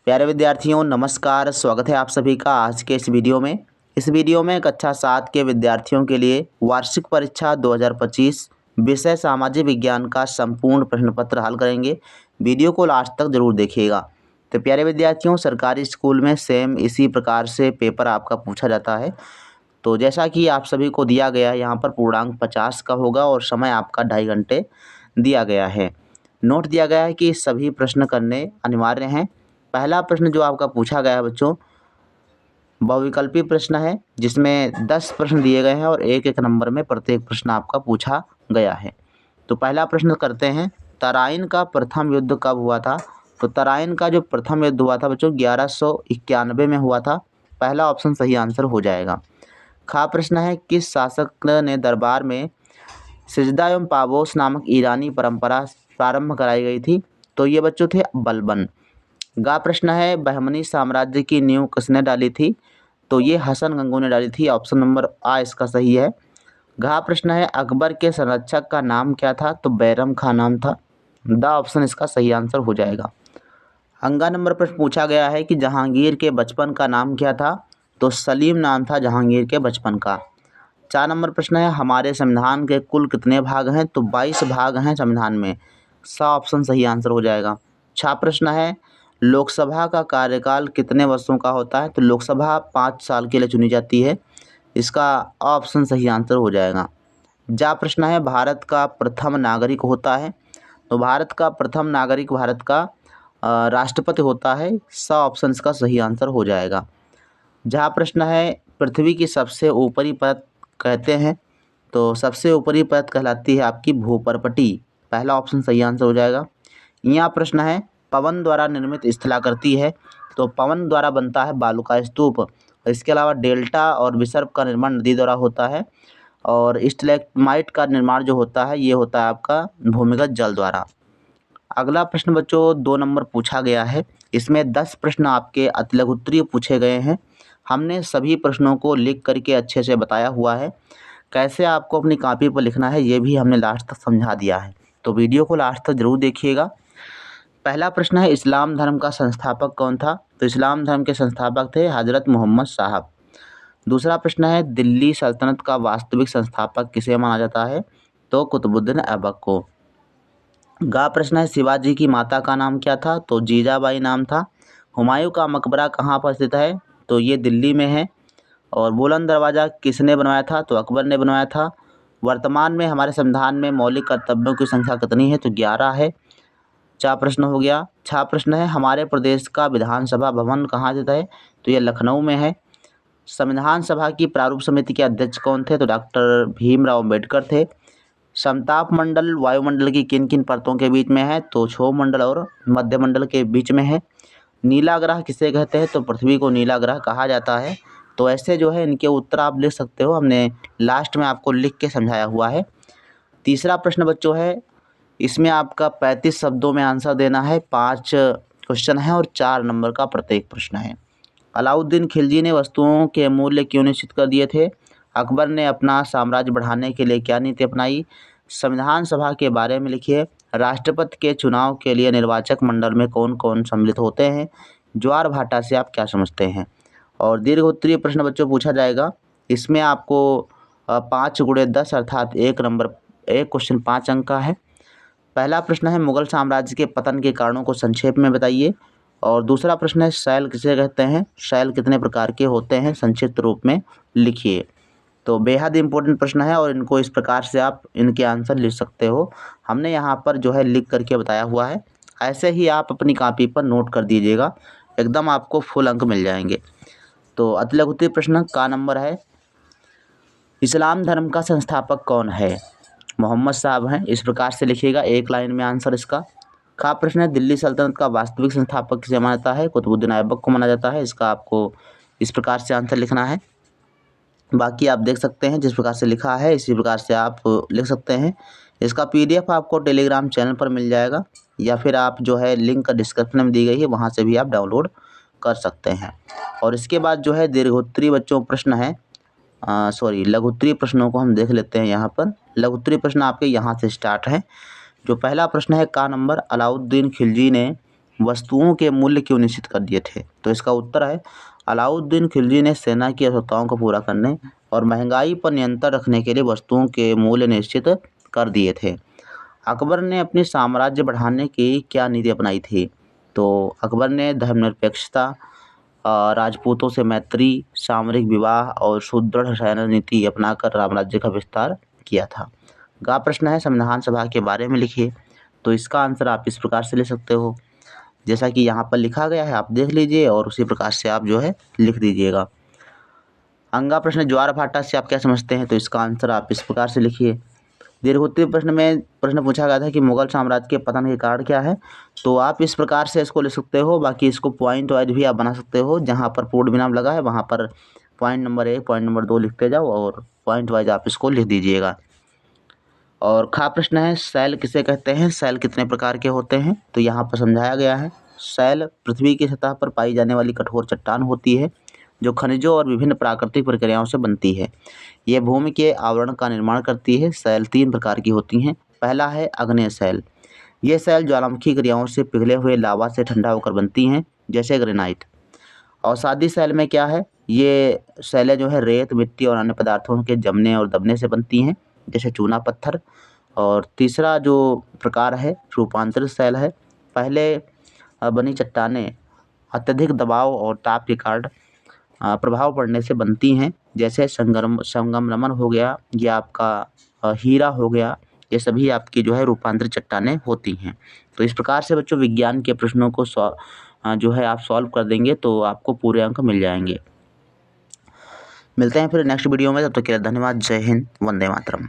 प्यारे विद्यार्थियों नमस्कार, स्वागत है आप सभी का आज के इस वीडियो में। इस वीडियो में कक्षा 7 के विद्यार्थियों के लिए वार्षिक परीक्षा 2025 विषय सामाजिक विज्ञान का संपूर्ण प्रश्न पत्र हल करेंगे। वीडियो को लास्ट तक जरूर देखिएगा। तो प्यारे विद्यार्थियों, सरकारी स्कूल में सेम इसी प्रकार से पेपर आपका पूछा जाता है। तो जैसा कि आप सभी को दिया गया है, यहाँ पर पूर्णांक 50 का होगा और समय आपका 2.5 घंटे दिया गया है। नोट दिया गया है कि सभी प्रश्न करने अनिवार्य हैं। पहला प्रश्न जो आपका पूछा गया है बच्चों, बहुविकल्पी प्रश्न है जिसमें 10 प्रश्न दिए गए हैं और एक एक नंबर में प्रत्येक प्रश्न आपका पूछा गया है। तो पहला प्रश्न करते हैं, तराइन का प्रथम युद्ध कब हुआ था? तो तराइन का जो प्रथम युद्ध हुआ था बच्चों 1191 में हुआ था। पहला ऑप्शन सही आंसर हो जाएगा। खा प्रश्न है, किस शासक ने दरबार में सिजदा एवं पाबोस नामक ईरानी परंपरा प्रारंभ कराई गई थी? तो ये बच्चों थे बलबन। गा प्रश्न है, बहमनी साम्राज्य की नींव किसने डाली थी? तो ये हसन गंगू ने डाली थी। ऑप्शन नंबर आ इसका सही है। घा प्रश्न है, अकबर के संरक्षक का नाम क्या था? तो बैरम खां नाम था। द ऑप्शन इसका सही आंसर हो जाएगा। अंगा नंबर प्रश्न पूछा गया है कि जहांगीर के बचपन का नाम क्या था? तो सलीम नाम था जहांगीर के बचपन का। 4 नंबर प्रश्न है, हमारे संविधान के कुल कितने भाग हैं? तो 22 भाग हैं संविधान में। सा ऑप्शन सही आंसर हो जाएगा। 6 प्रश्न है, लोकसभा का कार्यकाल कितने वर्षों का होता है? तो लोकसभा 5 साल के लिए चुनी जाती है। इसका ऑप्शन सही आंसर हो जाएगा। जा प्रश्न है, भारत का प्रथम नागरिक होता है? तो भारत का प्रथम नागरिक भारत का राष्ट्रपति होता है। सा ऑप्शन इसका सही आंसर हो जाएगा। जहाँ प्रश्न है, पृथ्वी की सबसे ऊपरी परत कहते हैं? तो सबसे ऊपरी परत कहलाती है आपकी भूपर्पटी। पहला ऑप्शन सही आंसर हो जाएगा। यहाँ प्रश्न है, पवन द्वारा निर्मित स्थलाकृति है? तो पवन द्वारा बनता है बालू का स्तूप। इसके अलावा डेल्टा और विसर्प का निर्माण नदी द्वारा होता है और स्टैलेक्टाइट का निर्माण जो होता है ये होता है आपका भूमिगत जल द्वारा। अगला प्रश्न बच्चों 2 नंबर पूछा गया है। इसमें 10 प्रश्न आपके अतिलघुत्तरीय पूछे गए हैं। हमने सभी प्रश्नों को लिख करके अच्छे से बताया हुआ है। कैसे आपको अपनी कॉपी पर लिखना है ये भी हमने लास्ट तक समझा दिया है। तो वीडियो को लास्ट तक जरूर देखिएगा। पहला प्रश्न है, इस्लाम धर्म का संस्थापक कौन था? तो इस्लाम धर्म के संस्थापक थे हजरत मोहम्मद साहब। दूसरा प्रश्न है, दिल्ली सल्तनत का वास्तविक संस्थापक किसे माना जाता है? तो कुतुबुद्दीन ऐबक को। गा प्रश्न है, शिवाजी की माता का नाम क्या था? तो जीजाबाई नाम था। हुमायूं का मकबरा कहाँ पर स्थित है? तो ये दिल्ली में है। और बुलंद दरवाज़ा किसने बनवाया था? तो अकबर ने बनवाया था। वर्तमान में हमारे संविधान में मौलिक कर्तव्यों की संख्या कितनी है? तो 11 है। 4 प्रश्न हो गया। 6 प्रश्न है, हमारे प्रदेश का विधानसभा भवन कहाँ स्थित है? तो ये लखनऊ में है। संविधान सभा की प्रारूप समिति के अध्यक्ष कौन थे? तो डॉक्टर भीमराव अम्बेडकर थे। समताप मंडल वायुमंडल की किन किन परतों के बीच में है? तो क्षोभ मंडल और मध्य मंडल के बीच में है। नीला ग्रह किसे कहते हैं? तो पृथ्वी को नीला ग्रह कहा जाता है। तो ऐसे जो है इनके उत्तर आप लिख सकते हो, हमने लास्ट में आपको लिख के समझाया हुआ है। तीसरा प्रश्न बच्चों है, इसमें आपका 35 शब्दों में आंसर देना है। 5 क्वेश्चन है और 4 नंबर का प्रत्येक प्रश्न है। अलाउद्दीन खिलजी ने वस्तुओं के मूल्य क्यों निश्चित कर दिए थे? अकबर ने अपना साम्राज्य बढ़ाने के लिए क्या नीति अपनाई? संविधान सभा के बारे में लिखिए। राष्ट्रपति के चुनाव के लिए निर्वाचक मंडल में कौन कौन सम्मिलित होते हैं? ज्वार भाटा से आप क्या समझते हैं? और दीर्घ उत्तरीय प्रश्न बच्चों पूछा जाएगा। इसमें आपको 5 × 10 अर्थात एक क्वेश्चन 5 अंक का है। पहला प्रश्न है, मुगल साम्राज्य के पतन के कारणों को संक्षेप में बताइए। और दूसरा प्रश्न है, शैल किसे कहते हैं? शैल कितने प्रकार के होते हैं? संक्षिप्त रूप में लिखिए। तो बेहद इंपॉर्टेंट प्रश्न है और इनको इस प्रकार से आप इनके आंसर लिख सकते हो। हमने यहाँ पर जो है लिख करके बताया हुआ है। ऐसे ही आप अपनी कॉपी पर नोट कर दीजिएगा, एकदम आपको फुल अंक मिल जाएंगे। तो अतिलघुत्तरीय प्रश्न का नंबर है, इस्लाम धर्म का संस्थापक कौन है? मोहम्मद साहब हैं। इस प्रकार से लिखिएगा, एक लाइन में आंसर इसका। का प्रश्न है, दिल्ली सल्तनत का वास्तविक संस्थापक किसे माना जाता है? कुतुबुद्दीन ऐबक को माना जाता है। इसका आपको इस प्रकार से आंसर लिखना है। बाकी आप देख सकते हैं जिस प्रकार से लिखा है इसी प्रकार से आप लिख सकते हैं। इसका PDF आपको टेलीग्राम चैनल पर मिल जाएगा या फिर आप जो है लिंक डिस्क्रिप्शन में दी गई है वहाँ से भी आप डाउनलोड कर सकते हैं। और इसके बाद जो है दीर्घोत्तरीय बच्चों प्रश्न है, लघुत्तरीय प्रश्नों को हम देख लेते हैं। यहाँ पर लघुत्तरीय प्रश्न आपके यहाँ से स्टार्ट है। जो पहला प्रश्न है का नंबर, अलाउद्दीन खिलजी ने वस्तुओं के मूल्य क्यों निश्चित कर दिए थे? तो इसका उत्तर है अलाउद्दीन खिलजी ने सेना की आवश्यकताओं को पूरा करने और महंगाई पर नियंत्रण रखने के लिए वस्तुओं के मूल्य निश्चित कर दिए थे। अकबर ने अपनी साम्राज्य बढ़ाने की क्या नीति अपनाई थी? तो अकबर ने धर्मनिरपेक्षता, राजपूतों से मैत्री, सामरिक विवाह और सुदृढ़ सैन्य नीति अपनाकर साम्राज्य का विस्तार किया था। अगला प्रश्न है संविधान सभा के बारे में लिखिए। तो इसका आंसर आप इस प्रकार से ले सकते हो, जैसा कि यहाँ पर लिखा गया है आप देख लीजिए और उसी प्रकार से आप जो है लिख दीजिएगा। अगला प्रश्न ज्वार भाटा से आप क्या समझते हैं? तो इसका आंसर आप इस प्रकार से लिखिए। दीर्घोत्तरीय प्रश्न में प्रश्न पूछा गया था कि मुगल साम्राज्य के पतन के कारण क्या है? तो आप इस प्रकार से इसको लिख सकते हो, बाकी इसको पॉइंट वाइज भी आप बना सकते हो। जहाँ पर पूर्ण विराम लगा है वहाँ पर पॉइंट नंबर 1 पॉइंट नंबर 2 लिखते जाओ और पॉइंट वाइज आप इसको लिख दीजिएगा। और खा प्रश्न है शैल किसे कहते हैं? शैल कितने प्रकार के होते हैं? तो यहाँ पर समझाया गया है शैल पृथ्वी की सतह पर पाई जाने वाली कठोर चट्टान होती है जो खनिजों और विभिन्न प्राकृतिक प्रक्रियाओं से बनती है। यह भूमि के आवरण का निर्माण करती है। शैल 3 प्रकार की होती हैं। पहला है आग्नेय शैल। ये शैल ज्वालामुखी क्रियाओं से पिघले हुए लावा से ठंडा होकर बनती हैं, जैसे ग्रेनाइट। अवसादी शैल में क्या है? ये शैलें जो है रेत, मिट्टी और अन्य पदार्थों के जमने और दबने से बनती हैं, जैसे चूना पत्थर। और तीसरा जो प्रकार है रूपांतरित शैल है। पहले बनी चट्टानें अत्यधिक दबाव और ताप के कारण प्रभाव पड़ने से बनती हैं, जैसे संगमरमर हो गया, या आपका हीरा हो गया। ये सभी आपकी जो है रूपांतरित चट्टानें होती हैं। तो इस प्रकार से बच्चों विज्ञान के प्रश्नों को जो है आप सॉल्व कर देंगे तो आपको पूरे अंक मिल जाएंगे। मिलते हैं फिर नेक्स्ट वीडियो में, तब तक के लिए धन्यवाद। जय हिंद, वंदे मातरम।